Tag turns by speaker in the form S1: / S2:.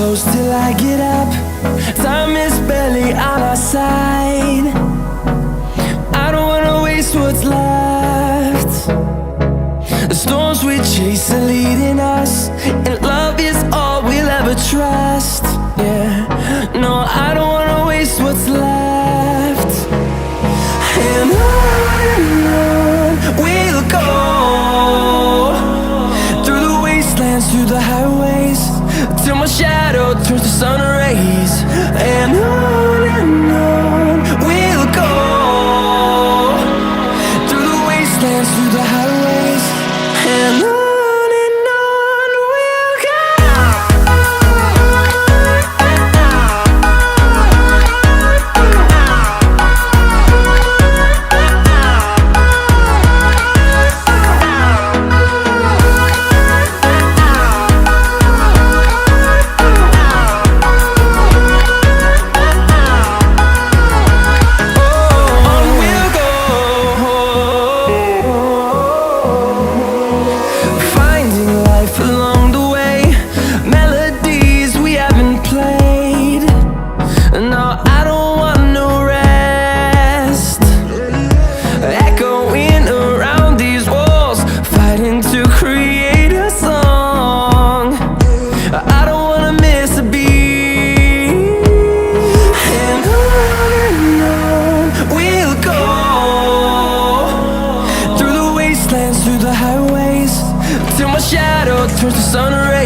S1: close till I get up. Time is barely on our side. I don't wanna waste what's left. The storms we chase are leading us, and love is all we'll ever trust. Yeah, no, I don't wanna waste what's left. And on we'll go, through the wastelands, through the highways, till my shadow turns to sun rays. And on we'll go, through the wastelands, through the highways, and on we'll go. Along the way, melodies we haven't played. No, I don't want no rest. Echoing around these walls, fighting to create a song. I don't wanna miss a beat. And on we'll go, through the wastelands, through the highways, till my shadow turns to sun rays.